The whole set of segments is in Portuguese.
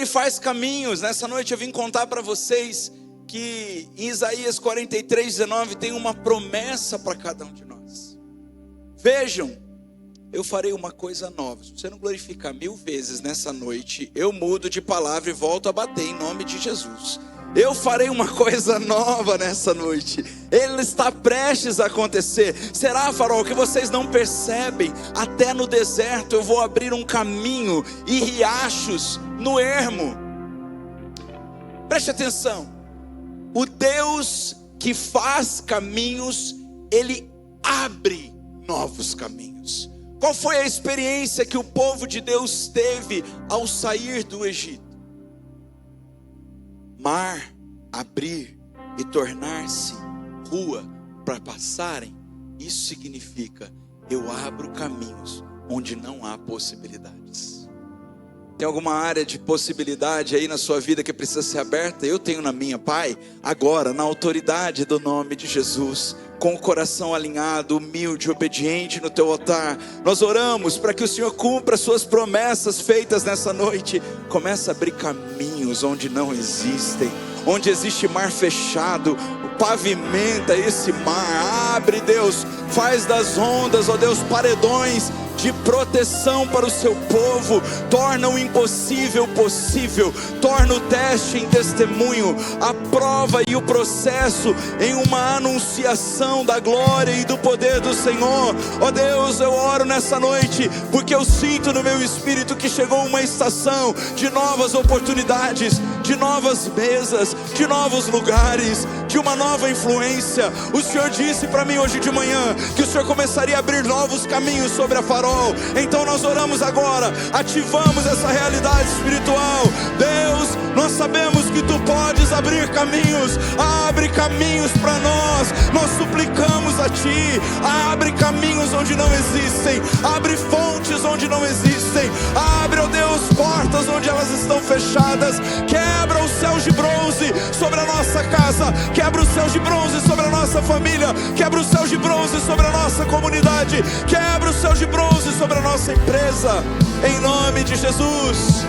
Ele faz caminhos. Nessa noite eu vim contar para vocês que em Isaías 43:19 tem uma promessa para cada um de nós. Vejam, eu farei uma coisa nova. Se você não glorificar 1000 vezes nessa noite, eu mudo de palavra e volto a bater em nome de Jesus. Eu farei uma coisa nova nessa noite. Ele está prestes a acontecer. Será, Farol, que vocês não percebem? Até no deserto eu vou abrir um caminho e riachos no ermo. Preste atenção. O Deus que faz caminhos, Ele abre novos caminhos. Qual foi a experiência que o povo de Deus teve ao sair do Egito? Mar abrir e tornar-se rua para passarem. Isso significa: eu abro caminhos onde não há possibilidades. Tem alguma área de possibilidade aí na sua vida que precisa ser aberta? Eu tenho na minha, Pai, agora, na autoridade do nome de Jesus, com o coração alinhado, humilde, obediente no teu altar, nós oramos para que o Senhor cumpra as suas promessas feitas nessa noite. Começa a abrir caminhos onde não existem, onde existe mar fechado. Pavimenta esse mar, abre, Deus, faz das ondas, ó Deus, paredões de proteção para o seu povo. Torna o impossível possível, torna o teste em testemunho, a prova e o processo em uma anunciação da glória e do poder do Senhor. Ó Deus, eu oro nessa noite, porque eu sinto no meu espírito que chegou uma estação de novas oportunidades, de novas mesas, de novos lugares, de uma nova influência. O Senhor disse para mim hoje de manhã que o Senhor começaria a abrir novos caminhos sobre a Farol. Então nós oramos agora, ativamos essa realidade espiritual. Deus, nós sabemos que Tu podes abrir caminhos. Abre caminhos para nós. Nós suplicamos a Ti. Abre caminhos onde não existem. Abre fontes onde não existem. Abre, ó Deus, portas onde elas estão fechadas. Quebra os céus de bronze sobre a nossa casa. Quebra os céus de bronze sobre a nossa família. Quebra os céus de bronze sobre a nossa comunidade. Quebra os céus de bronze sobre a nossa empresa, em nome de Jesus.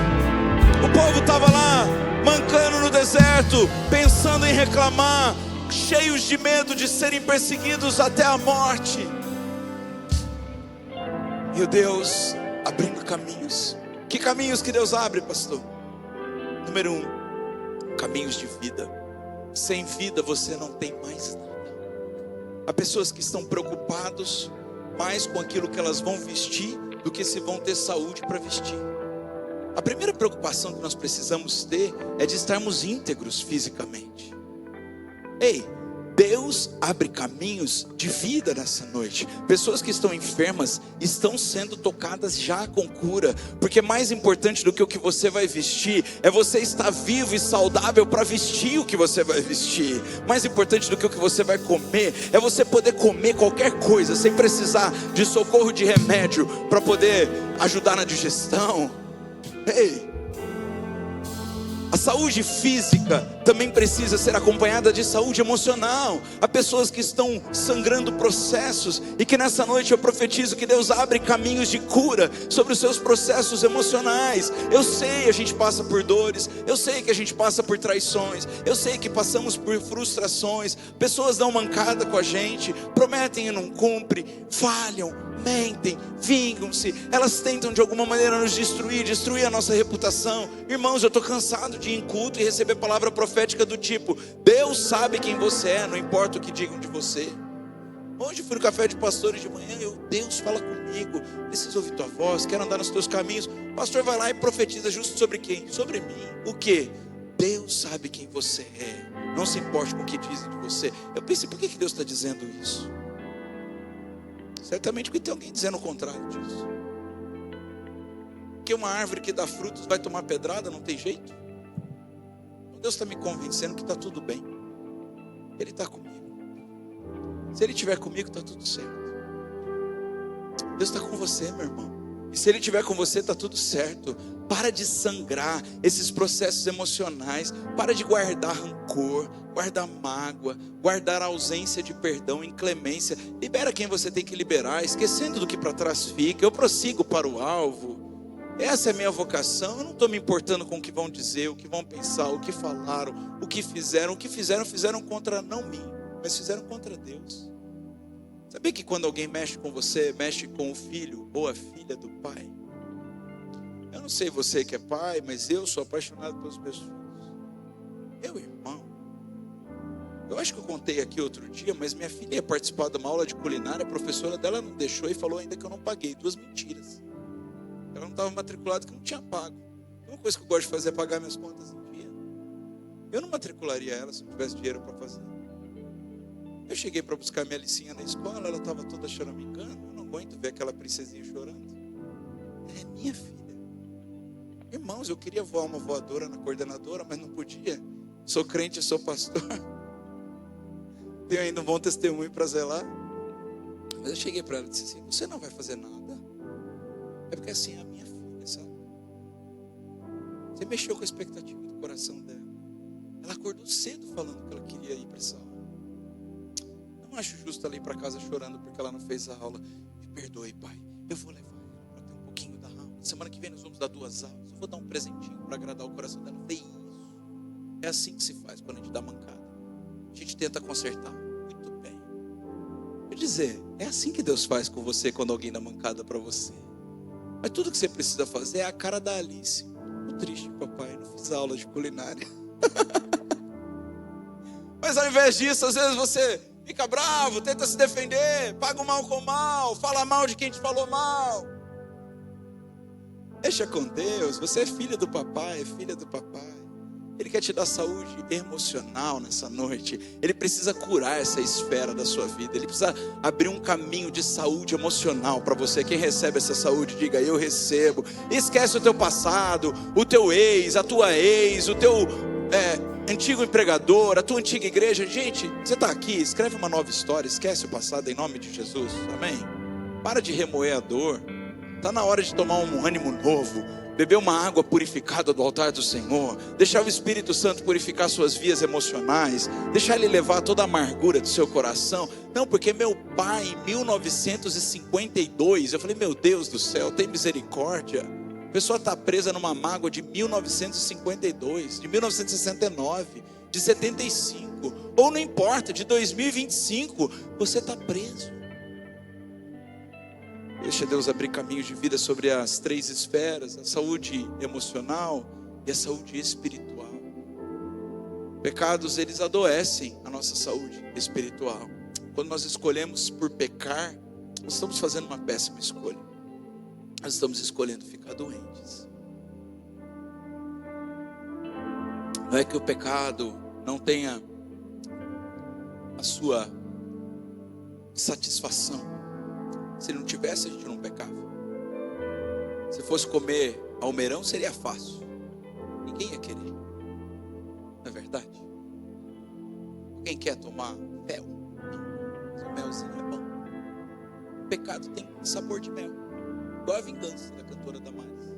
O povo estava lá, mancando no deserto, pensando em reclamar, cheios de medo de serem perseguidos até a morte. E o Deus abrindo caminhos. Que caminhos que Deus abre, pastor? Número 1, caminhos de vida. Sem vida você não tem mais nada. Há pessoas que estão preocupados mais com aquilo que elas vão vestir do que se vão ter saúde para vestir. A primeira preocupação que nós precisamos ter é de estarmos íntegros fisicamente. Ei, Deus abre caminhos de vida nessa noite. Pessoas que estão enfermas estão sendo tocadas já com cura, porque mais importante do que o que você vai vestir é você estar vivo e saudável para vestir o que você vai vestir. Mais importante do que o que você vai comer é você poder comer qualquer coisa sem precisar de socorro de remédio para poder ajudar na digestão. Ei, a saúde física também precisa ser acompanhada de saúde emocional. Há pessoas que estão sangrando processos e que nessa noite eu profetizo que Deus abre caminhos de cura sobre os seus processos emocionais. Eu sei, a gente passa por dores, eu sei que a gente passa por traições, eu sei que passamos por frustrações. Pessoas dão mancada com a gente, prometem e não cumprem, falham, mentem, vingam-se. Elas tentam de alguma maneira nos destruir a nossa reputação. Irmãos, eu estou cansado de ir em culto e receber palavra profética do tipo: Deus sabe quem você é, não importa o que digam de você. Hoje fui no café de pastores de manhã, Deus fala comigo, preciso ouvir tua voz, quero andar nos teus caminhos. O pastor vai lá e profetiza justo sobre quem? Sobre mim. O que? Deus sabe quem você é, não se importe com o que dizem de você. Eu pensei, por que Deus está dizendo isso? Certamente porque tem alguém dizendo o contrário disso. Que uma árvore que dá frutos vai tomar pedrada, não tem jeito. Deus está me convencendo que está tudo bem. Ele está comigo. Se Ele estiver comigo, está tudo certo. Deus está com você, meu irmão. E se Ele estiver com você, está tudo certo. Para de sangrar esses processos emocionais. Para de guardar rancor, guardar mágoa, guardar a ausência de perdão, inclemência. Libera quem você tem que liberar, esquecendo do que para trás fica. Eu prossigo para o alvo. Essa é a minha vocação. Eu não estou me importando com o que vão dizer, o que vão pensar, o que falaram, o que fizeram. O que fizeram, fizeram contra não mim, mas fizeram contra Deus. Sabia que quando alguém mexe com você, mexe com o filho ou a filha do pai? Eu não sei você que é pai, mas eu sou apaixonado pelos meus filhos. Meu irmão, eu acho que eu contei aqui outro dia, mas minha filha ia participar de uma aula de culinária, a professora dela não deixou e falou ainda que eu não paguei. 2 mentiras. Ela não estava matriculada, que eu não tinha pago. Uma coisa que eu gosto de fazer é pagar minhas contas em dia. Eu não matricularia ela se eu tivesse dinheiro para fazer. Eu cheguei para buscar minha licinha na escola, ela estava toda choramingando. Eu não aguento ver aquela princesinha chorando. É minha filha. Irmãos, eu queria voar uma voadora na coordenadora, mas não podia. Sou crente, sou pastor. Tenho ainda um bom testemunho para zelar. Mas eu cheguei para ela e disse assim: você não vai fazer nada. É porque assim é a minha filha, sabe? Você mexeu com a expectativa do coração dela. Ela acordou cedo falando que ela queria ir para essa aula. Não acho justo ela ir para casa chorando porque ela não fez a aula. Me perdoe, pai. Eu vou levar ela para ter um pouquinho da aula. Semana que vem nós vamos dar 2 aulas. Eu vou dar um presentinho para agradar o coração dela. Vê isso. É assim que se faz quando a gente dá mancada. A gente tenta consertar. Muito bem. Quer dizer, é assim que Deus faz com você quando alguém dá mancada para você. Mas tudo que você precisa fazer é a cara da Alice. Tô triste, papai, não fiz aula de culinária. Mas ao invés disso, às vezes você fica bravo, tenta se defender, paga o mal com o mal, fala mal de quem te falou mal. Deixa com Deus, você é filha do papai, é filha do papai. Ele quer te dar saúde emocional nessa noite. Ele precisa curar essa esfera da sua vida. Ele precisa abrir um caminho de saúde emocional para você. Quem recebe essa saúde, diga: eu recebo. Esquece o teu passado, o teu ex, a tua ex, o teu antigo empregador, a tua antiga igreja. Gente, você está aqui, escreve uma nova história. Esquece o passado em nome de Jesus. Amém? Para de remoer a dor. Está na hora de tomar um ânimo novo. Beber uma água purificada do altar do Senhor. Deixar o Espírito Santo purificar suas vias emocionais. Deixar Ele levar toda a amargura do seu coração. Não, porque meu pai em 1952, eu falei: meu Deus do céu, tem misericórdia. A pessoa está presa numa mágoa de 1952, de 1969, de 75, ou não importa, de 2025, você está preso. Deixa Deus abrir caminhos de vida sobre as 3 esferas: a saúde emocional e a saúde espiritual. Pecados, eles adoecem a nossa saúde espiritual. Quando nós escolhemos por pecar, nós estamos fazendo uma péssima escolha. Nós estamos escolhendo ficar doentes. Não é que o pecado não tenha a sua satisfação. Se não tivesse, a gente não pecava. Se fosse comer almeirão, seria fácil. Ninguém ia querer. Não é verdade? Alguém quer tomar mel? Não. Esse melzinho é bom. O pecado tem sabor de mel. Igual a vingança da cantora Damares.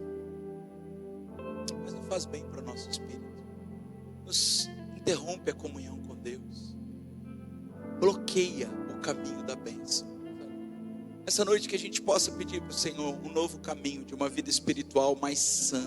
Mas não faz bem para o nosso espírito. Nos interrompe a comunhão com Deus. Bloqueia o caminho da bênção. Essa noite que a gente possa pedir para o Senhor um novo caminho de uma vida espiritual mais sã,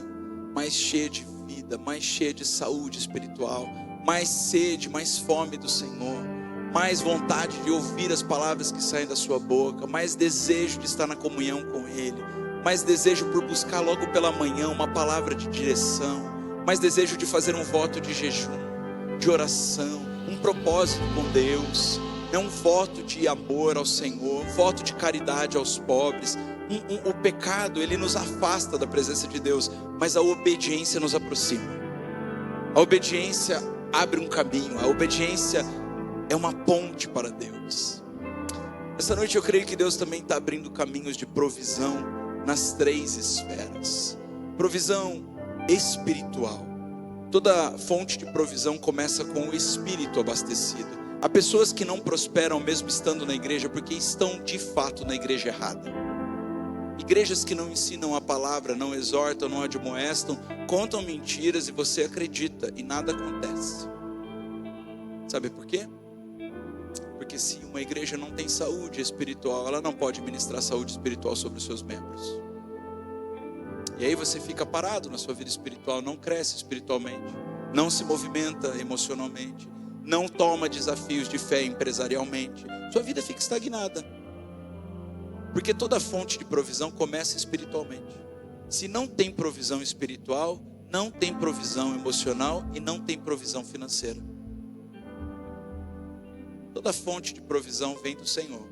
mais cheia de vida, mais cheia de saúde espiritual, mais sede, mais fome do Senhor, mais vontade de ouvir as palavras que saem da sua boca, mais desejo de estar na comunhão com Ele, mais desejo por buscar logo pela manhã uma palavra de direção, mais desejo de fazer um voto de jejum, de oração, um propósito com Deus. É um voto de amor ao Senhor, um voto de caridade aos pobres. O pecado, ele nos afasta da presença de Deus, mas a obediência nos aproxima. A obediência abre um caminho, a obediência é uma ponte para Deus. Essa noite eu creio que Deus também está abrindo caminhos de provisão nas 3 esferas. Provisão espiritual. Toda fonte de provisão começa com o espírito abastecido. Há pessoas que não prosperam mesmo estando na igreja porque estão de fato na igreja errada. Igrejas que não ensinam a palavra, não exortam, não admoestam, contam mentiras e você acredita e nada acontece. Sabe por quê? Porque se uma igreja não tem saúde espiritual, ela não pode ministrar saúde espiritual sobre os seus membros. E aí você fica parado na sua vida espiritual, não cresce espiritualmente, não se movimenta emocionalmente, não toma desafios de fé empresarialmente. Sua vida fica estagnada. Porque toda fonte de provisão começa espiritualmente. Se não tem provisão espiritual, não tem provisão emocional e não tem provisão financeira. Toda fonte de provisão vem do Senhor.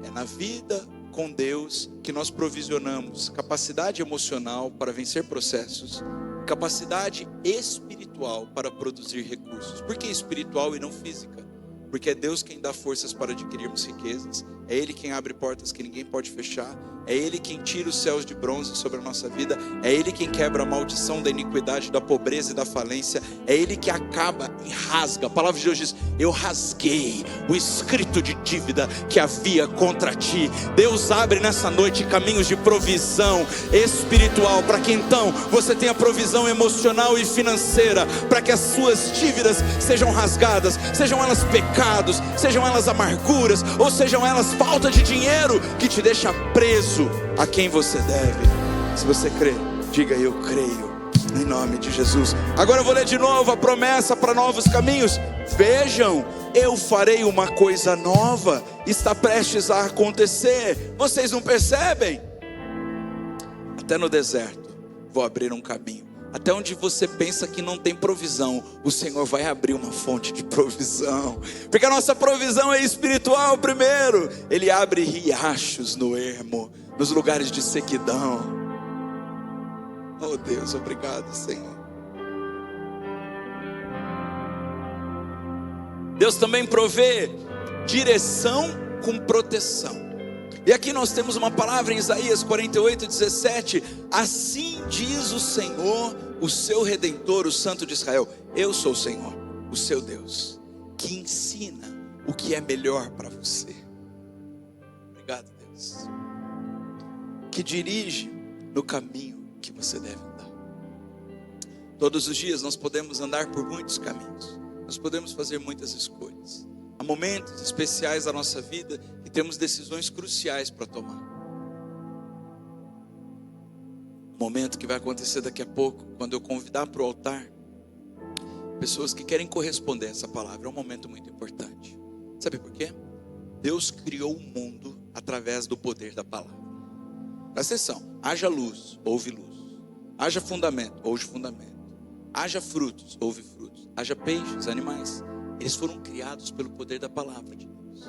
É na vida com Deus que nós provisionamos capacidade emocional para vencer processos, capacidade espiritual para produzir recursos. Por que espiritual e não física? Porque é Deus quem dá forças para adquirirmos riquezas, é Ele quem abre portas que ninguém pode fechar, é Ele quem tira os céus de bronze sobre a nossa vida, é Ele quem quebra a maldição da iniquidade, da pobreza e da falência, é Ele que acaba e rasga. A palavra de Deus diz: eu rasguei o escrito de dívida que havia contra ti. Deus abre nessa noite caminhos de provisão espiritual, para que então você tenha provisão emocional e financeira, para que as suas dívidas sejam rasgadas, sejam elas pecados, sejam elas amarguras, ou sejam elas falta de dinheiro que te deixa preso a quem você deve. Se você crê, diga: eu creio, em nome de Jesus. Agora eu vou ler de novo a promessa para novos caminhos. Vejam, eu farei uma coisa nova, está prestes a acontecer. Vocês não percebem? Até no deserto vou abrir um caminho. Até onde você pensa que não tem provisão, o Senhor vai abrir uma fonte de provisão. Porque a nossa provisão é espiritual primeiro. Ele abre riachos no ermo, nos lugares de sequidão. Oh Deus, obrigado, Senhor. Deus também provê direção com proteção. E aqui nós temos uma palavra em Isaías 48:17. Assim diz o Senhor, o seu Redentor, o Santo de Israel: eu sou o Senhor, o seu Deus, que ensina o que é melhor para você. Obrigado, Deus. Que dirige no caminho que você deve andar. Todos os dias nós podemos andar por muitos caminhos, nós podemos fazer muitas escolhas. Há momentos especiais da nossa vida que temos decisões cruciais para tomar. Um momento que vai acontecer daqui a pouco, quando eu convidar para o altar pessoas que querem corresponder a essa palavra. É um momento muito importante. Sabe por quê? Deus criou o mundo através do poder da palavra. Presta atenção: haja luz, houve luz. Haja fundamento, houve fundamento. Haja frutos, houve frutos. Haja peixes, animais. Eles foram criados pelo poder da palavra de Deus.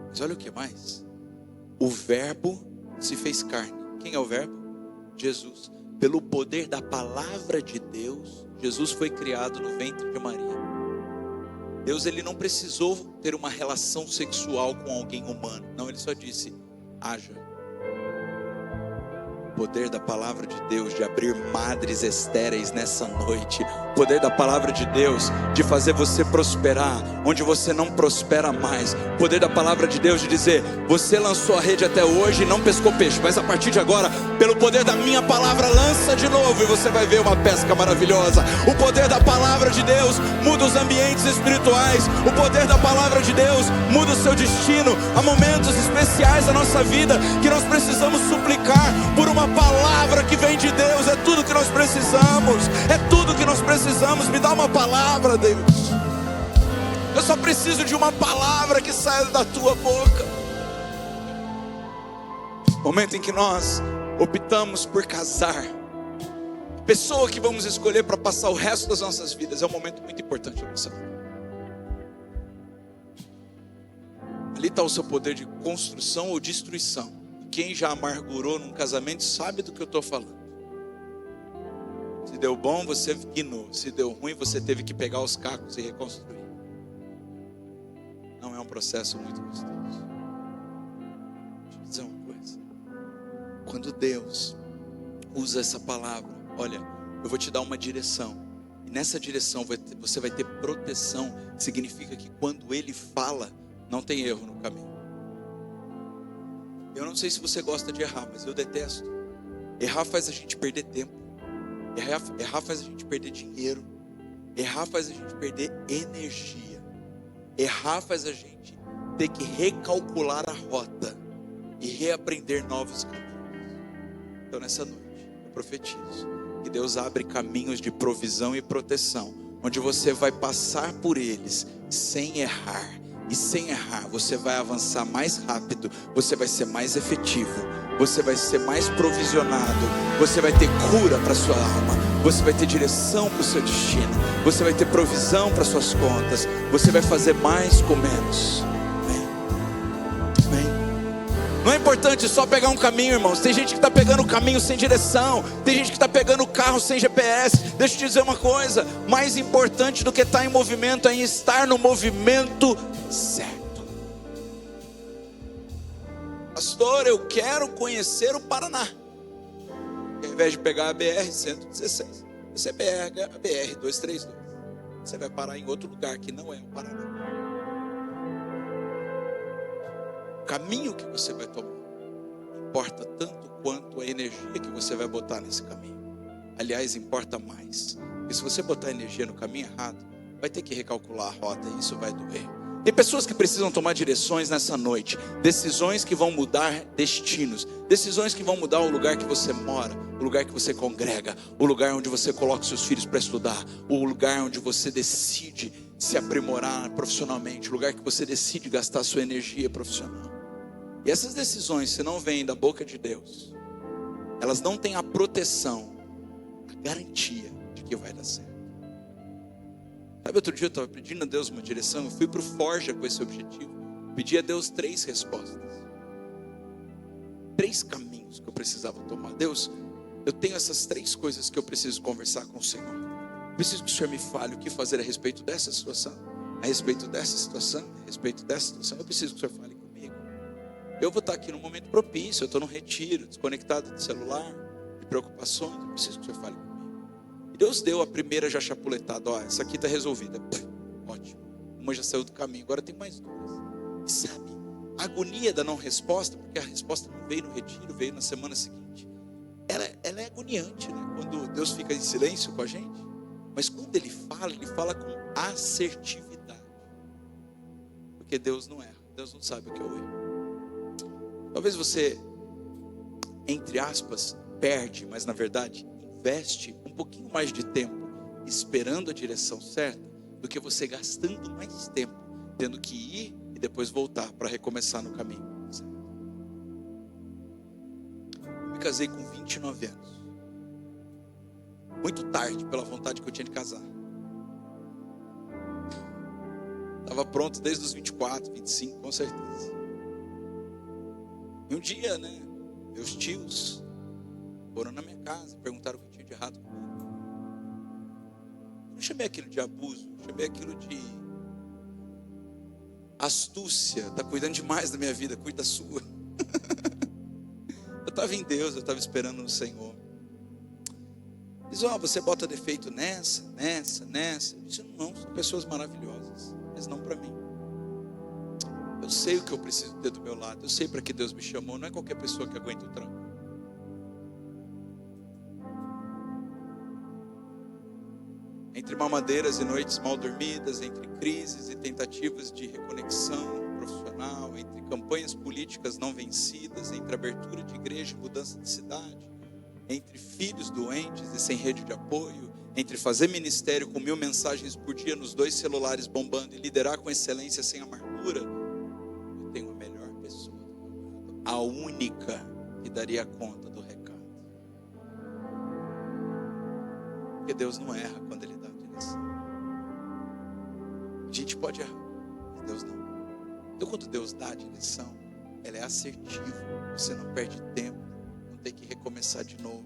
Mas olha o que mais. O verbo se fez carne. Quem é o verbo? Jesus. Pelo poder da palavra de Deus, Jesus foi criado no ventre de Maria. Deus, ele não precisou ter uma relação sexual com alguém humano. Não, ele só disse: haja. O poder da palavra de Deus de abrir madres estéreis nessa noite. O poder da palavra de Deus de fazer você prosperar onde você não prospera mais. O poder da palavra de Deus de dizer: você lançou a rede até hoje e não pescou peixe, mas a partir de agora, pelo poder da minha palavra, lança de novo e você vai ver uma pesca maravilhosa. O poder da palavra de Deus muda os ambientes espirituais. O poder da palavra de Deus muda o seu destino. Há momentos especiais da nossa vida que nós precisamos suplicar por uma palavra que vem de Deus. É tudo que nós precisamos. É tudo que nós precisamos. Me dá uma palavra, Deus. Eu só preciso de uma palavra que saia da tua boca. Momento em que nós optamos por casar, a pessoa que vamos escolher para passar o resto das nossas vidas, é um momento muito importante da nossa vida. Ali está o seu poder de construção ou destruição. Quem já amargurou num casamento sabe do que eu estou falando. Se deu bom, você guinou. Se deu ruim, você teve que pegar os cacos e reconstruir. Não é um processo muito gostoso. Deixa eu dizer uma coisa. Quando Deus usa essa palavra, olha, eu vou te dar uma direção. E nessa direção você vai ter proteção. Significa que quando Ele fala, não tem erro no caminho. Eu não sei se você gosta de errar, mas eu detesto. Errar faz a gente perder tempo. Errar faz a gente perder dinheiro. Errar faz a gente perder energia. Errar faz a gente ter que recalcular a rota e reaprender novos caminhos. Então nessa noite, eu profetizo que Deus abre caminhos de provisão e proteção, onde você vai passar por eles sem errar. E sem errar, você vai avançar mais rápido, você vai ser mais efetivo, você vai ser mais provisionado, você vai ter cura para a sua alma, você vai ter direção para o seu destino, você vai ter provisão para suas contas, você vai fazer mais com menos. Amém? Amém? Não é importante só pegar um caminho, irmãos. Tem gente que está pegando o caminho sem direção, tem gente que está pegando o carro sem GPS. Deixa eu te dizer uma coisa: mais importante do que estar em movimento é estar no movimento certo. Pastor, eu quero conhecer o Paraná. E ao invés de pegar a BR-116, você pega a BR-232. Você vai parar em outro lugar que não é o Paraná. O caminho que você vai tomar importa tanto quanto a energia que você vai botar nesse caminho. Aliás, importa mais. Porque se você botar energia no caminho errado, vai ter que recalcular a rota e isso vai doer. Tem pessoas que precisam tomar direções nessa noite, decisões que vão mudar destinos, decisões que vão mudar o lugar que você mora, o lugar que você congrega, o lugar onde você coloca seus filhos para estudar, o lugar onde você decide se aprimorar profissionalmente, o lugar que você decide gastar sua energia profissional. E essas decisões, se não vêm da boca de Deus, elas não têm a proteção, a garantia de que vai dar certo. Sabe, outro dia eu estava pedindo a Deus uma direção, eu fui para o Forja com esse objetivo, pedi a Deus 3 respostas, 3 caminhos que eu precisava tomar. Deus, eu tenho essas 3 coisas que eu preciso conversar com o Senhor. Eu preciso que o Senhor me fale o que fazer a respeito dessa situação, a respeito dessa situação, a respeito dessa situação. Eu preciso que o Senhor fale comigo. Eu vou estar aqui num momento propício, eu estou num retiro, desconectado do celular, de preocupações, eu preciso que o Senhor fale comigo. Deus deu a primeira já chapuletada, ó, essa aqui está resolvida. Ótimo, uma já saiu do caminho, agora tem mais 2. E sabe, a agonia da não resposta, porque a resposta não veio no retiro, veio na semana seguinte. Ela é agoniante, né? Quando Deus fica em silêncio com a gente. Mas quando Ele fala com assertividade. Porque Deus não erra, Deus não sabe o que é o erro. Talvez você, entre aspas, perde, mas na verdade investe um pouquinho mais de tempo esperando a direção certa do que você gastando mais tempo tendo que ir e depois voltar para recomeçar no caminho certo. Eu me casei com 29 anos, muito tarde, pela vontade que eu tinha de casar. Estava pronto desde os 24, 25, com certeza. E um dia, né, meus tios foram na minha casa, perguntaram o que tinha de errado comigo. Eu não chamei aquilo de abuso, chamei aquilo de astúcia. Está cuidando demais da minha vida, cuida da sua. Eu estava em Deus, eu estava esperando no Senhor. Diz, ó, você bota defeito nessa. Eu disse, não, são pessoas maravilhosas, mas não para mim. Eu sei o que eu preciso ter do meu lado, eu sei para que Deus me chamou, não é qualquer pessoa que aguenta o tranco. Entre mamadeiras e noites mal dormidas, entre crises e tentativas de reconexão profissional, entre campanhas políticas não vencidas, entre abertura de igreja e mudança de cidade, entre filhos doentes e sem rede de apoio, entre fazer ministério com 1000 mensagens por dia nos 2 celulares bombando e liderar com excelência sem amargura, eu tenho a melhor pessoa do meu lado, a única que daria conta do recado. Porque Deus não erra quando Ele dá a direção. A gente pode errar, mas Deus não. Então quando Deus dá a direção, ela é assertiva, você não perde tempo, não tem que recomeçar de novo.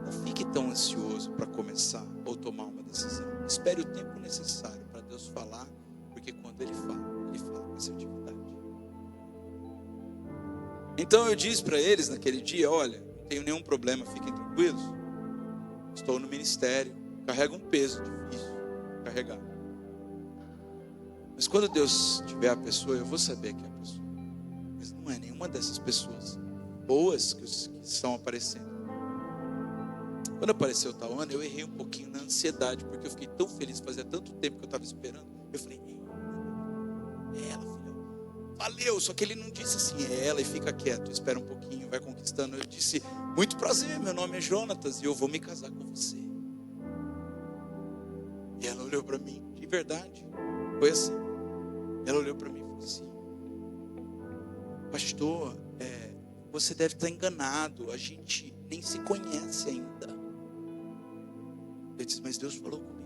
Não fique tão ansioso para começar ou tomar uma decisão. Espere o tempo necessário para Deus falar, porque quando Ele fala com assertividade. Então eu disse para eles naquele dia, olha, não tenho nenhum problema, fiquem tranquilos. Estou no ministério, carrego um peso difícil de carregar. Mas quando Deus tiver a pessoa, eu vou saber que é a pessoa. Mas não é nenhuma dessas pessoas boas que estão aparecendo. Quando apareceu o Tawana, eu errei um pouquinho na ansiedade, porque eu fiquei tão feliz, fazia tanto tempo que eu estava esperando. Eu falei, é ela, filha, valeu. Só que ele não disse assim, é ela e fica quieto, espera um pouquinho, vai conquistando. Ele disse, muito prazer, meu nome é Jonatas e eu vou me casar com você. E ela olhou para mim, de verdade, foi assim. Ela olhou para mim e falou assim, pastor, você deve estar enganado, a gente nem se conhece ainda. Eu disse, mas Deus falou comigo.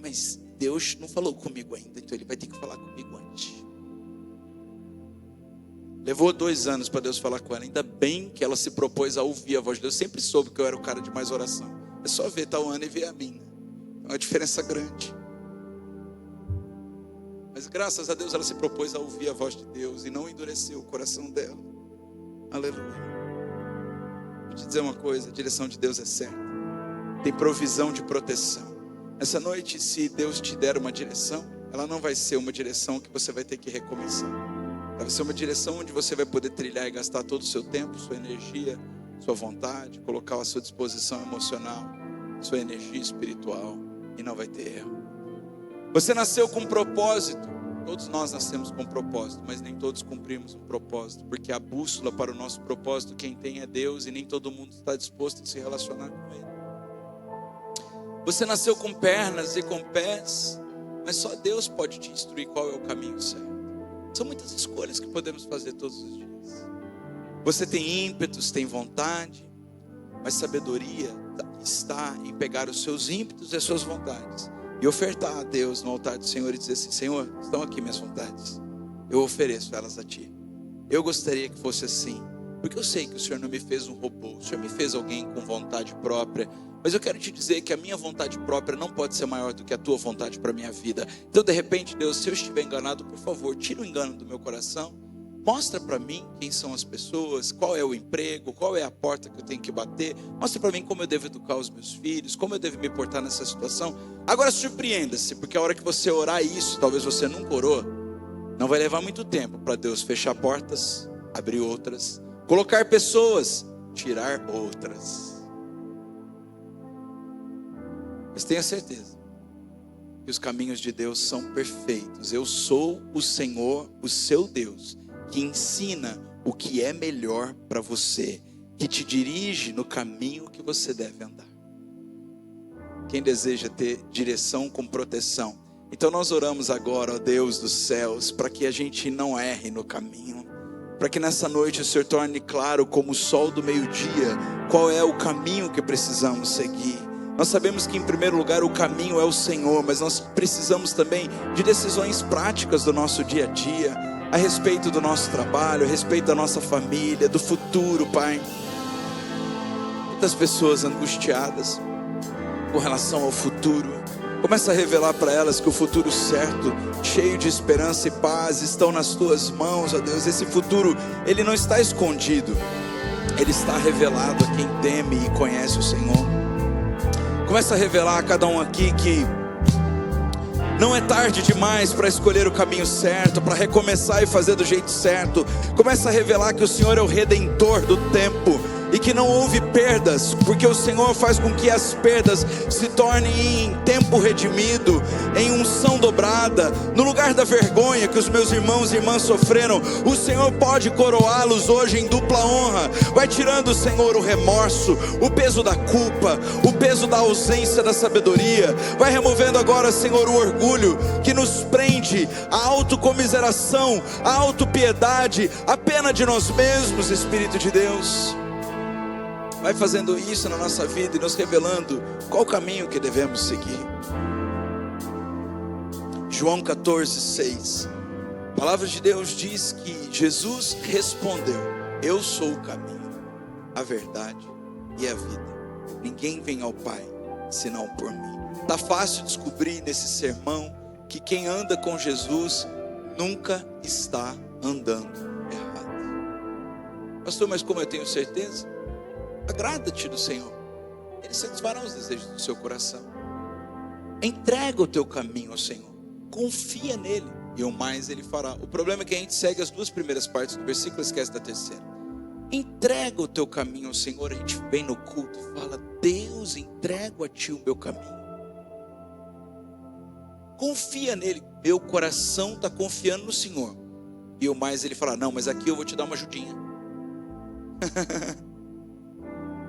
Mas Deus não falou comigo ainda, então Ele vai ter que falar comigo antes. Levou 2 anos para Deus falar com ela. Ainda bem que ela se propôs a ouvir a voz de Deus. Eu sempre soube que eu era o cara de mais oração. É só ver tal Ana e ver a minha. É uma diferença grande. Mas graças a Deus ela se propôs a ouvir a voz de Deus e não endureceu o coração dela. Aleluia. Vou te dizer uma coisa, a direção de Deus é certa. Tem provisão de proteção. Essa noite, se Deus te der uma direção, ela não vai ser uma direção que você vai ter que recomeçar. Ela vai ser uma direção onde você vai poder trilhar e gastar todo o seu tempo, sua energia, sua vontade, colocar à sua disposição emocional, sua energia espiritual, e não vai ter erro. Você nasceu com um propósito. Todos nós nascemos com um propósito, mas nem todos cumprimos um propósito, porque a bússola para o nosso propósito, quem tem é Deus, e nem todo mundo está disposto a se relacionar com Ele. Você nasceu com pernas e com pés, mas só Deus pode te instruir qual é o caminho certo. São muitas escolhas que podemos fazer todos os dias. Você tem ímpetos, tem vontade, mas sabedoria está em pegar os seus ímpetos e as suas vontades e ofertar a Deus no altar do Senhor e dizer assim, Senhor, estão aqui minhas vontades, eu ofereço elas a Ti. Eu gostaria que fosse assim, porque eu sei que o Senhor não me fez um robô, o Senhor me fez alguém com vontade própria, mas eu quero te dizer que a minha vontade própria não pode ser maior do que a Tua vontade para a minha vida. Então de repente, Deus, se eu estiver enganado, por favor, tira o engano do meu coração, mostra para mim quem são as pessoas, qual é o emprego, qual é a porta que eu tenho que bater, mostra para mim como eu devo educar os meus filhos, como eu devo me portar nessa situação. Agora surpreenda-se, porque a hora que você orar isso, talvez você nunca orou, não vai levar muito tempo para Deus fechar portas, abrir outras, colocar pessoas, tirar outras. Mas tenha certeza que os caminhos de Deus são perfeitos. Eu sou o Senhor, o seu Deus, que ensina o que é melhor para você, que te dirige no caminho que você deve andar. Quem deseja ter direção com proteção? Então nós oramos agora, ó Deus dos céus, para que a gente não erre no caminho, para que nessa noite o Senhor torne claro como o sol do meio-dia, qual é o caminho que precisamos seguir. Nós sabemos que em primeiro lugar o caminho é o Senhor, mas nós precisamos também de decisões práticas do nosso dia a dia, a respeito do nosso trabalho, a respeito da nossa família, do futuro, Pai. Muitas pessoas angustiadas com relação ao futuro, começa a revelar para elas que o futuro certo, cheio de esperança e paz, estão nas Tuas mãos, ó Deus. Esse futuro, ele não está escondido, ele está revelado a quem teme e conhece o Senhor. Começa a revelar a cada um aqui que não é tarde demais para escolher o caminho certo, para recomeçar e fazer do jeito certo. Começa a revelar que o Senhor é o redentor do tempo e que não houve perdas, porque o Senhor faz com que as perdas se tornem em tempo redimido, em unção dobrada. No lugar da vergonha que os meus irmãos e irmãs sofreram, o Senhor pode coroá-los hoje em dupla honra. Vai tirando, Senhor, o remorso, o peso da culpa, o peso da ausência da sabedoria. Vai removendo agora, Senhor, o orgulho que nos prende, a autocomiseração, a autopiedade, a pena de nós mesmos, Espírito de Deus. Vai fazendo isso na nossa vida e nos revelando qual o caminho que devemos seguir. João 14:6. A palavra de Deus diz que Jesus respondeu: eu sou o caminho, a verdade e a vida. Ninguém vem ao Pai senão por mim. Está fácil descobrir nesse sermão que quem anda com Jesus nunca está andando errado. Pastor, mas como eu tenho certeza? Agrada-te do Senhor, Ele satisfará os desejos do seu coração. Entrega o teu caminho ao Senhor, confia nele e o mais Ele fará. O problema é que a gente segue as 2 primeiras partes do versículo e esquece da terceira. Entrega o teu caminho ao Senhor. A gente vem no culto e fala: Deus, entrego a Ti o meu caminho. Confia nele. Meu coração está confiando no Senhor. E o mais ele fala: não, mas aqui eu vou te dar uma ajudinha.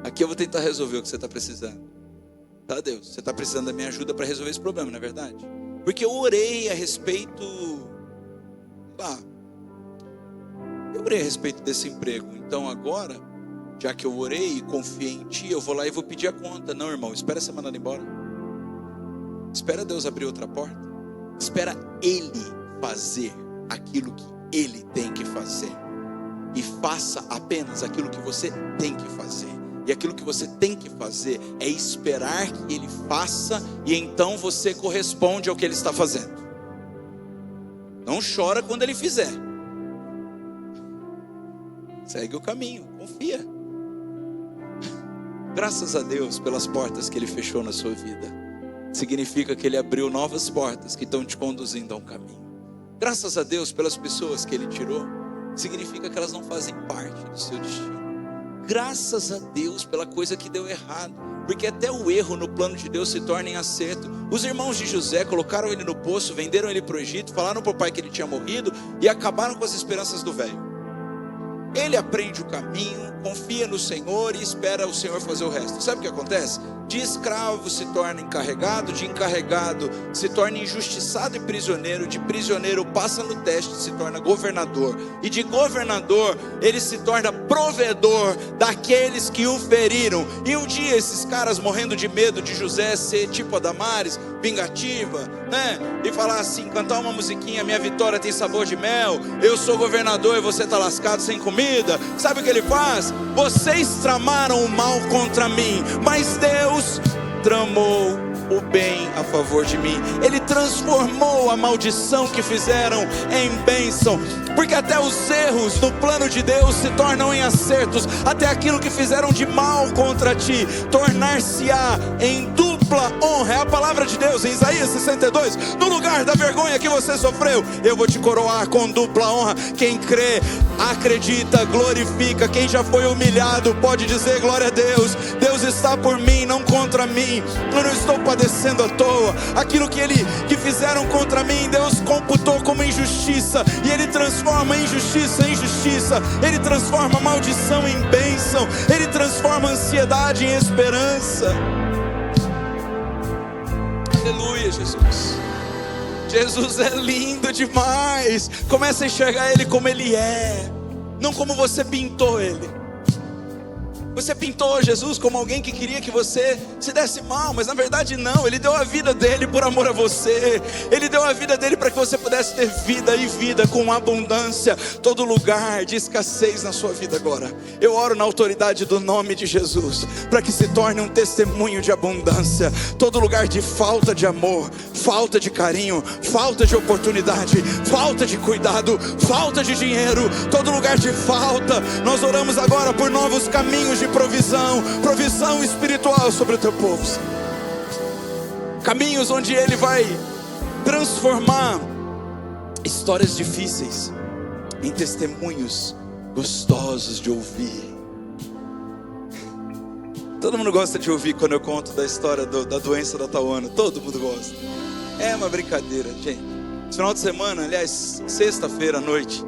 Aqui eu vou tentar resolver o que você está precisando. Tá, Deus? Você está precisando da minha ajuda para resolver esse problema, não é verdade? Porque eu orei a respeito... eu orei a respeito desse emprego. Então agora, já que eu orei e confiei em Ti, eu vou lá e vou pedir a conta. Não, irmão, espera você mandar embora. Espera Deus abrir outra porta. Espera Ele fazer aquilo que Ele tem que fazer. E faça apenas aquilo que você tem que fazer. E aquilo que você tem que fazer é esperar que Ele faça, e então você corresponde ao que Ele está fazendo. Não chora quando Ele fizer. Segue o caminho, confia. Graças a Deus pelas portas que Ele fechou na sua vida. Significa que Ele abriu novas portas que estão te conduzindo a um caminho. Graças a Deus pelas pessoas que Ele tirou. Significa que elas não fazem parte do seu destino. Graças a Deus pela coisa que deu errado, porque até o erro no plano de Deus se torna em acerto. Os irmãos de José colocaram ele no poço, venderam ele para o Egito, falaram para o pai que ele tinha morrido e acabaram com as esperanças do velho. Ele aprende o caminho, confia no Senhor e espera o Senhor fazer o resto. Sabe o que acontece? De escravo se torna encarregado, de encarregado se torna injustiçado e prisioneiro, de prisioneiro passa no teste e se torna governador, e de governador ele se torna provedor daqueles que o feriram. E um dia esses caras, morrendo de medo de José ser tipo a Damares, vingativa, né? E falar assim, cantar uma musiquinha, minha vitória tem sabor de mel, eu sou governador e você está lascado sem comida. Sabe o que ele faz? Vocês tramaram o mal contra mim, mas Deus tramou o bem a favor de mim. Ele transformou a maldição que fizeram em bênção, porque até os erros no plano de Deus se tornam em acertos. Até aquilo que fizeram de mal contra ti tornar-se-á em dupla honra. É a palavra de Deus em Isaías 62. No lugar da vergonha que você sofreu, eu vou te coroar com dupla honra. Quem crê, acredita, glorifica. Quem já foi humilhado pode dizer glória a Deus. Deus está por mim, não contra mim. Eu não estou padecendo à toa. Aquilo que fizeram contra mim, Deus computou como injustiça, e Ele transforma injustiça em justiça. Ele transforma maldição em bênção. Ele transforma ansiedade em esperança. Aleluia, Jesus. Jesus é lindo demais. Começa a enxergar Ele como Ele é, não como você pintou Ele. Você pintou Jesus como alguém que queria que você se desse mal, mas na verdade não. Ele deu a vida dele por amor a você. Ele deu a vida dele para que você pudesse ter vida, e vida com abundância. Todo lugar de escassez na sua vida agora, eu oro na autoridade do nome de Jesus, para que se torne um testemunho de abundância. Todo lugar de falta de amor, falta de carinho, falta de oportunidade, falta de cuidado, falta de dinheiro, todo lugar de falta, nós oramos agora por novos caminhos de provisão espiritual sobre o teu povo. Caminhos onde Ele vai transformar histórias difíceis em testemunhos gostosos de ouvir. Todo mundo gosta de ouvir quando eu conto da história da doença da Tauana. Todo mundo gosta. É uma brincadeira, gente. Esse final de semana, aliás, sexta-feira à noite,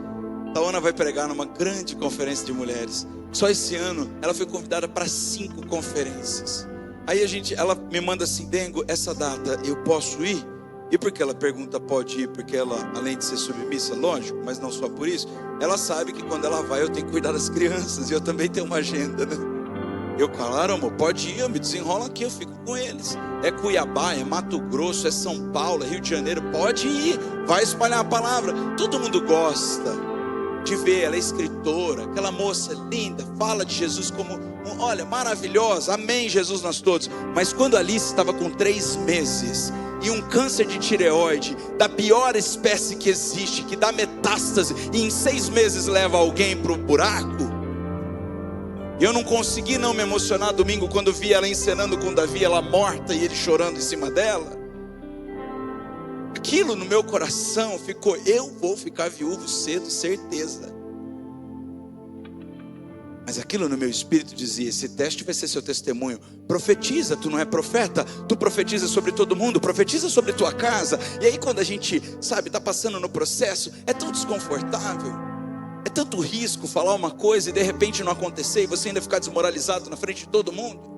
Tauana vai pregar numa grande conferência de mulheres. Só esse ano ela foi convidada para 5 conferências. Aí ela me manda assim: Dengo, essa data eu posso ir? E por que ela pergunta pode ir? Porque ela, além de ser submissa, lógico, mas não só por isso, ela sabe que quando ela vai eu tenho que cuidar das crianças, e eu também tenho uma agenda, né? Eu, claro, amor, pode ir, eu me desenrolo aqui, eu fico com eles. É Cuiabá, é Mato Grosso, é São Paulo, é Rio de Janeiro, pode ir, vai espalhar a palavra. Todo mundo gosta de ver, ela é escritora, aquela moça linda, fala de Jesus como, olha, maravilhosa, amém Jesus nós todos. Mas quando Alice estava com 3 meses e um câncer de tireoide da pior espécie que existe, que dá metástase e em 6 meses leva alguém para o buraco, eu não consegui não me emocionar domingo quando vi ela encenando com Davi, ela morta e ele chorando em cima dela. Aquilo no meu coração ficou: eu vou ficar viúvo cedo, certeza. Mas aquilo no meu espírito dizia: esse teste vai ser seu testemunho. Profetiza, tu não é profeta? Tu profetiza sobre todo mundo, profetiza sobre tua casa. E aí quando a gente, está passando no processo, é tão desconfortável, é tanto risco falar uma coisa e de repente não acontecer, e você ainda ficar desmoralizado na frente de todo mundo.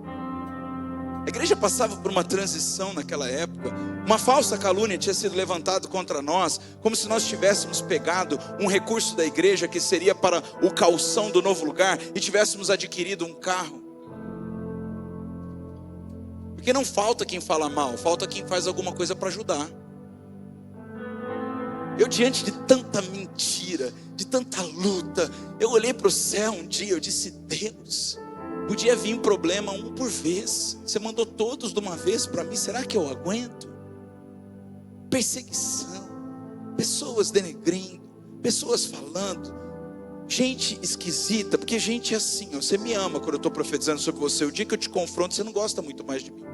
A igreja passava por uma transição naquela época. Uma falsa calúnia tinha sido levantada contra nós, como se nós tivéssemos pegado um recurso da igreja que seria para o calção do novo lugar e tivéssemos adquirido um carro. Porque não falta quem fala mal, falta quem faz alguma coisa para ajudar. Eu, diante de tanta mentira, de tanta luta, eu olhei para o céu um dia, eu disse: Deus, podia vir um problema um por vez. Você mandou todos de uma vez para mim, será que eu aguento? Perseguição, pessoas denegrindo, pessoas falando, gente esquisita, porque gente é assim, você me ama quando eu estou profetizando sobre você. O dia que eu te confronto, você não gosta muito mais de mim.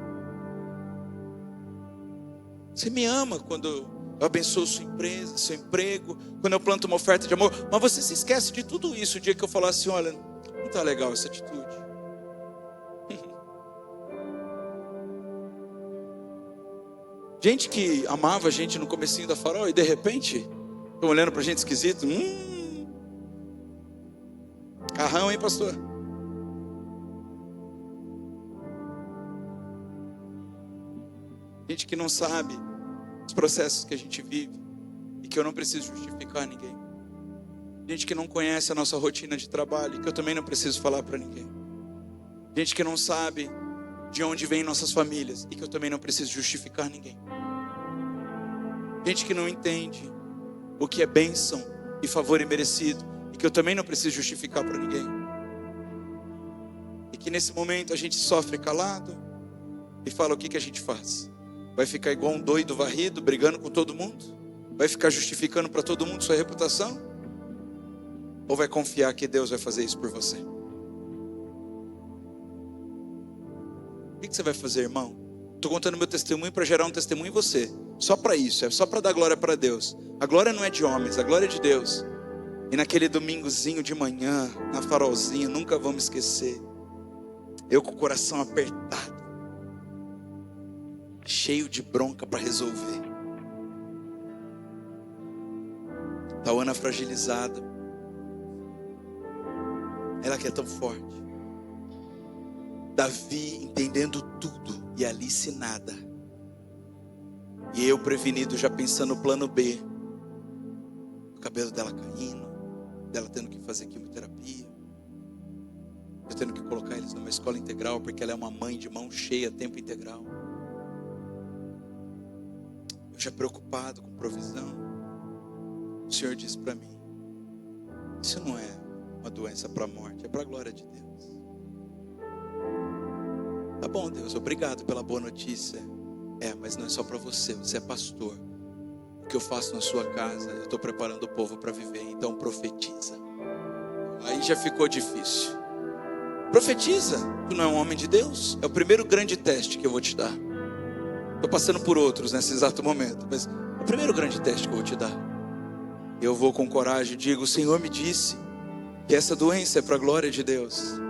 Você me ama quando eu abençoo sua empresa, seu emprego, quando eu planto uma oferta de amor, mas você se esquece de tudo isso o dia que eu falar assim: olha, não está legal essa atitude. Gente que amava a gente no comecinho da Farol e de repente estão olhando pra gente esquisito. Carrão, hein, pastor? Gente que não sabe os processos que a gente vive e que eu não preciso justificar a ninguém. Gente que não conhece a nossa rotina de trabalho e que eu também não preciso falar para ninguém. Gente que não sabe de onde vêm nossas famílias e que eu também não preciso justificar ninguém. Gente que não entende o que é bênção e favor imerecido e que eu também não preciso justificar para ninguém. E que nesse momento a gente sofre calado e fala: o que a gente faz? Vai ficar igual um doido varrido, brigando com todo mundo? Vai ficar justificando para todo mundo sua reputação? Ou vai confiar que Deus vai fazer isso por você? O que você vai fazer, irmão? Estou contando meu testemunho para gerar um testemunho em você. Só para isso, é só para dar glória para Deus. A glória não é de homens, a glória é de Deus. E naquele domingozinho de manhã, na Farolzinha, nunca vou me esquecer, eu com o coração apertado, cheio de bronca para resolver. Tauana fragilizada, ela que é tão forte. Davi entendendo tudo e Alice nada. E eu prevenido, já pensando no plano B. O cabelo dela caindo, dela tendo que fazer quimioterapia, eu tendo que colocar eles numa escola integral, porque ela é uma mãe de mão cheia, tempo integral. Eu já preocupado com provisão. O Senhor disse para mim: isso não é uma doença para a morte, é para a glória de Deus. Tá bom, Deus, obrigado pela boa notícia. Mas não é só para você, você é pastor. O que eu faço na sua casa, eu estou preparando o povo para viver, então profetiza. Aí já ficou difícil. Profetiza, tu não é um homem de Deus? É o primeiro grande teste que eu vou te dar. Estou passando por outros nesse exato momento, mas é o primeiro grande teste que eu vou te dar. Eu vou com coragem e digo: o Senhor me disse que essa doença é para a glória de Deus.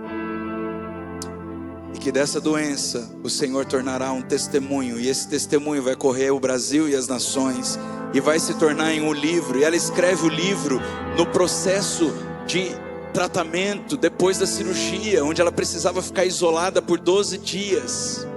E que dessa doença o Senhor tornará um testemunho. E esse testemunho vai correr o Brasil e as nações. E vai se tornar em um livro. E ela escreve o livro no processo de tratamento depois da cirurgia, onde ela precisava ficar isolada por 12 dias.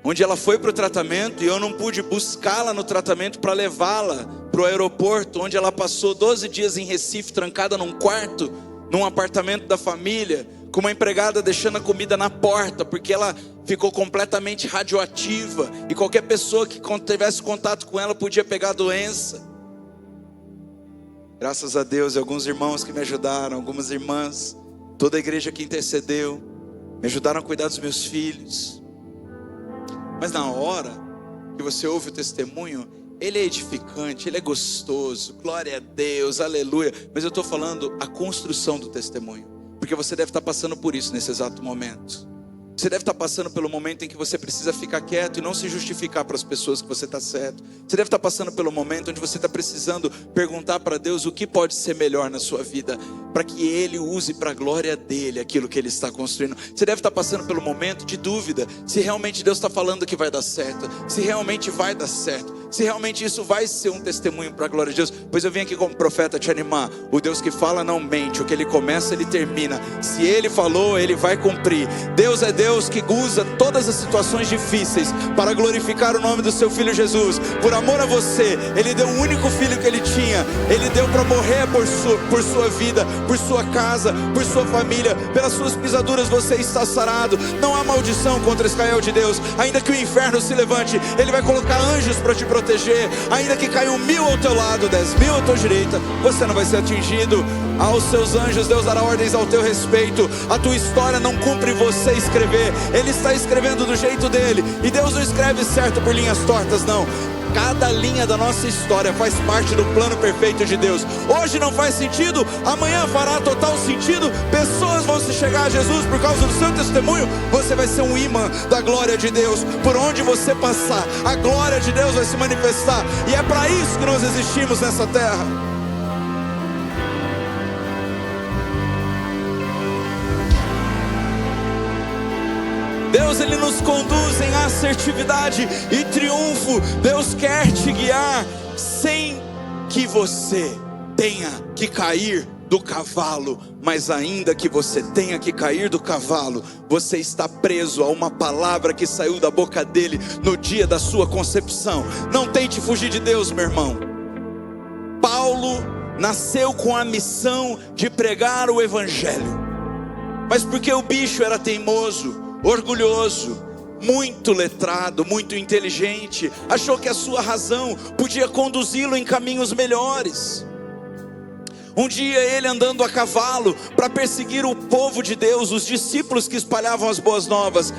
Onde ela foi para o tratamento e eu não pude buscá-la no tratamento para levá-la para o aeroporto, onde ela passou 12 dias em Recife, trancada num quarto, num apartamento da família, com uma empregada deixando a comida na porta, porque ela ficou completamente radioativa, e qualquer pessoa que tivesse contato com ela podia pegar a doença. Graças a Deus e alguns irmãos que me ajudaram, algumas irmãs, toda a igreja que intercedeu, me ajudaram a cuidar dos meus filhos. Mas na hora que você ouve o testemunho, ele é edificante, ele é gostoso, glória a Deus, aleluia. Mas eu estou falando a construção do testemunho, porque você deve estar passando por isso nesse exato momento. Você deve estar passando pelo momento em que você precisa ficar quieto e não se justificar para as pessoas que você está certo. Você deve estar passando pelo momento onde você está precisando perguntar para Deus o que pode ser melhor na sua vida, para que Ele use para a glória dEle aquilo que Ele está construindo. Você deve estar passando pelo momento de dúvida, se realmente Deus está falando que vai dar certo, se realmente vai dar certo, se realmente isso vai ser um testemunho para a glória de Deus. Pois eu vim aqui como profeta te animar. O Deus que fala não mente, o que Ele começa Ele termina. Se Ele falou, Ele vai cumprir. Deus é Deus que usa todas as situações difíceis para glorificar o nome do seu Filho Jesus. Por amor a você, Ele deu o único filho que Ele tinha. Ele deu para morrer por sua vida, por sua casa, por sua família. Pelas suas pisaduras você está sarado. Não há maldição contra Israel de Deus. Ainda que o inferno se levante, Ele vai colocar anjos para te proteger. Ainda que caiam 1000 ao teu lado, 10.000 à tua direita, você não vai ser atingido. Aos seus anjos Deus dará ordens ao teu respeito. A tua história não cumpre você escrever, Ele está escrevendo do jeito dEle. E Deus não escreve certo por linhas tortas, não. Cada linha da nossa história faz parte do plano perfeito de Deus. Hoje não faz sentido, amanhã fará total sentido. Pessoas vão se chegar a Jesus por causa do seu testemunho. Você vai ser um imã da glória de Deus. Por onde você passar, a glória de Deus vai se manifestar. E é para isso que nós existimos nessa terra. Deus, Ele nos conduz em assertividade e triunfo. Deus quer te guiar sem que você tenha que cair do cavalo. Mas ainda que você tenha que cair do cavalo, você está preso a uma palavra que saiu da boca dEle no dia da sua concepção. Não tente fugir de Deus, meu irmão. Paulo nasceu com a missão de pregar o Evangelho, mas porque o bicho era teimoso, orgulhoso, muito letrado, muito inteligente, achou que a sua razão podia conduzi-lo em caminhos melhores. Um dia ele andando a cavalo para perseguir o povo de Deus, os discípulos que espalhavam as boas novas,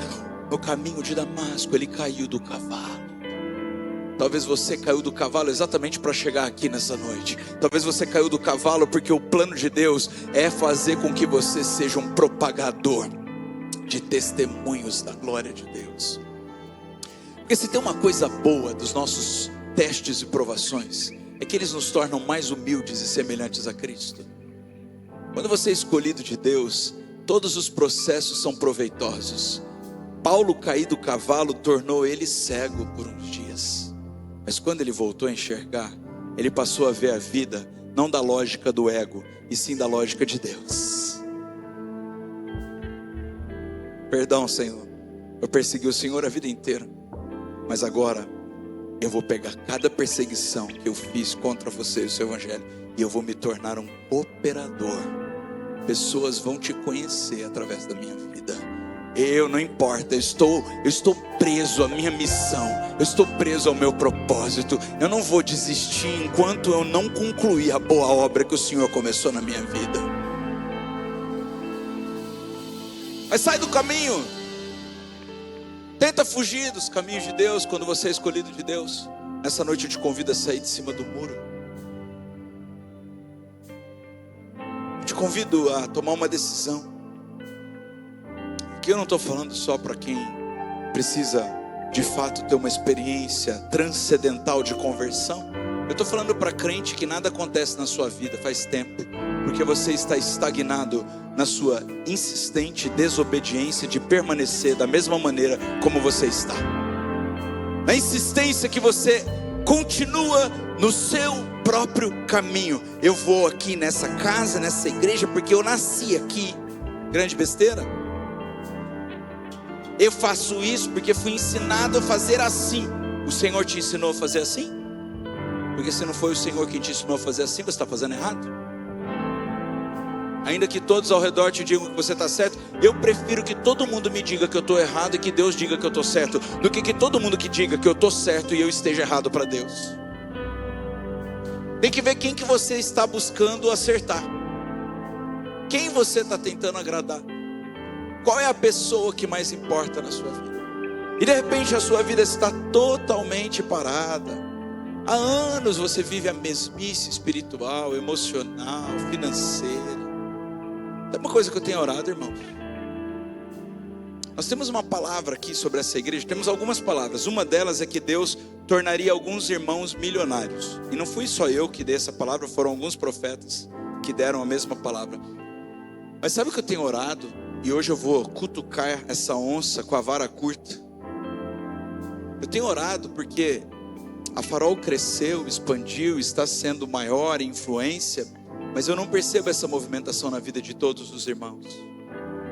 no caminho de Damasco ele caiu do cavalo. Talvez você caiu do cavalo exatamente para chegar aqui nessa noite. Talvez você caiu do cavalo porque o plano de Deus é fazer com que você seja um propagador de testemunhos da glória de Deus. Porque se tem uma coisa boa dos nossos testes e provações, é que eles nos tornam mais humildes e semelhantes a Cristo. Quando você é escolhido de Deus, todos os processos são proveitosos. Paulo cair do cavalo tornou ele cego por uns dias, mas quando ele voltou a enxergar, ele passou a ver a vida não da lógica do ego, e sim da lógica de Deus. Perdão, Senhor, eu persegui o Senhor a vida inteira, mas agora eu vou pegar cada perseguição que eu fiz contra você e o seu Evangelho, e eu vou me tornar um operador. Pessoas vão te conhecer através da minha vida. Eu não importa, eu estou preso à minha missão, eu estou preso ao meu propósito. Eu não vou desistir enquanto eu não concluir a boa obra que o Senhor começou na minha vida. Mas sai do caminho. Tenta fugir dos caminhos de Deus quando você é escolhido de Deus. Nessa noite eu te convido a sair de cima do muro. Eu te convido a tomar uma decisão. Aqui eu não estou falando só para quem precisa de fato ter uma experiência transcendental de conversão. Eu estou falando para crente que nada acontece na sua vida faz tempo, porque você está estagnado na sua insistente desobediência de permanecer da mesma maneira como você está. Na insistência que você continua no seu próprio caminho. Eu vou aqui nessa casa, nessa igreja, porque eu nasci aqui. Grande besteira. Eu faço isso porque fui ensinado a fazer assim. O Senhor te ensinou a fazer assim? Porque se não foi o Senhor que te ensinou a fazer assim, você está fazendo errado. Ainda que todos ao redor te digam que você está certo, eu prefiro que todo mundo me diga que eu estou errado e que Deus diga que eu estou certo, do que todo mundo que diga que eu estou certo e eu esteja errado para Deus. Tem que ver quem que você está buscando acertar, quem você está tentando agradar, qual é a pessoa que mais importa na sua vida. E de repente a sua vida está totalmente parada. Há anos você vive a mesmice espiritual, emocional, financeira. É uma coisa que eu tenho orado, irmãos. Nós temos uma palavra aqui sobre essa igreja, temos algumas palavras. Uma delas é que Deus tornaria alguns irmãos milionários. E não fui só eu que dei essa palavra, foram alguns profetas que deram a mesma palavra. Mas sabe o que eu tenho orado? E hoje eu vou cutucar essa onça com a vara curta. Eu tenho orado porque a Farol cresceu, expandiu, está sendo maior em influência, mas eu não percebo essa movimentação na vida de todos os irmãos.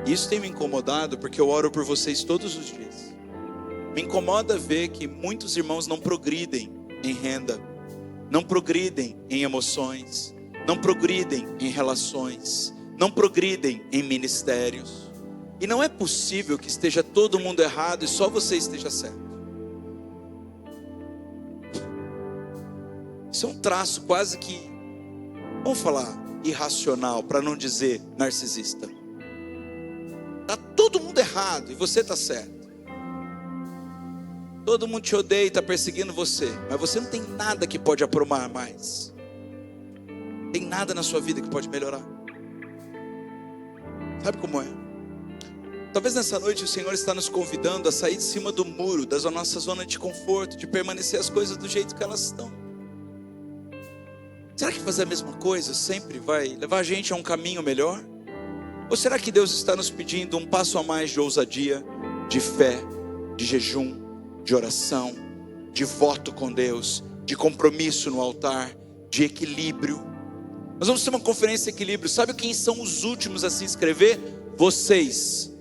E isso tem me incomodado porque eu oro por vocês todos os dias. Me incomoda ver que muitos irmãos não progridem em renda, não progridem em emoções, não progridem em relações, não progridem em ministérios. E não é possível que esteja todo mundo errado e só você esteja certo. Isso é um traço quase que, vamos falar, irracional, para não dizer narcisista. Está todo mundo errado e você está certo. Todo mundo te odeia e está perseguindo você, mas você não tem nada que pode aprumar mais. Não tem nada na sua vida que pode melhorar. Sabe como é? Talvez nessa noite o Senhor está nos convidando a sair de cima do muro, da nossa zona de conforto, de permanecer as coisas do jeito que elas estão. Será que fazer a mesma coisa sempre vai levar a gente a um caminho melhor? Ou será que Deus está nos pedindo um passo a mais de ousadia, de fé, de jejum, de oração, de voto com Deus, de compromisso no altar, de equilíbrio? Nós vamos ter uma conferência de equilíbrio. Sabe quem são os últimos a se inscrever? Vocês.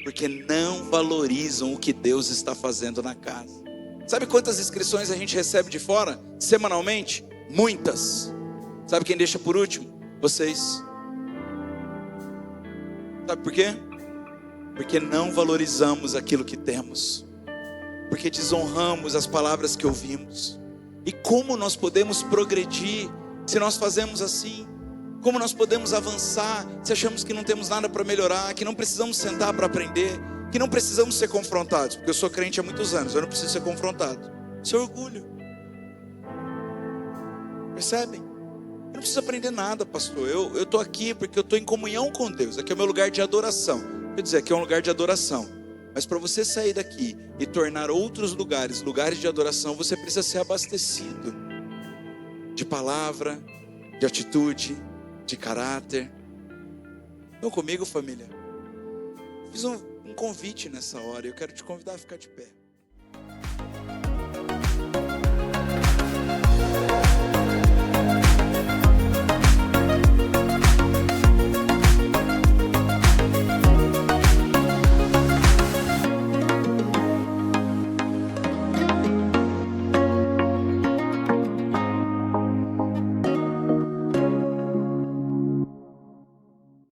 Porque não valorizam o que Deus está fazendo na casa. Sabe quantas inscrições a gente recebe de fora? Semanalmente? Muitas. Sabe quem deixa por último? Vocês. Sabe por quê? Porque não valorizamos aquilo que temos. Porque desonramos as palavras que ouvimos. E como nós podemos progredir se nós fazemos assim? Como nós podemos avançar se achamos que não temos nada para melhorar, que não precisamos sentar para aprender, que não precisamos ser confrontados? Porque eu sou crente há muitos anos, eu não preciso ser confrontado. Isso é orgulho. Percebem? Eu não preciso aprender nada, pastor. Eu estou aqui porque eu estou em comunhão com Deus. Aqui é o meu lugar de adoração. Quer dizer, aqui é um lugar de adoração. Mas para você sair daqui e tornar outros lugares de adoração, você precisa ser abastecido de palavra, de atitude, de caráter. Estão comigo, família? Fiz um convite nessa hora. Eu quero te convidar a ficar de pé.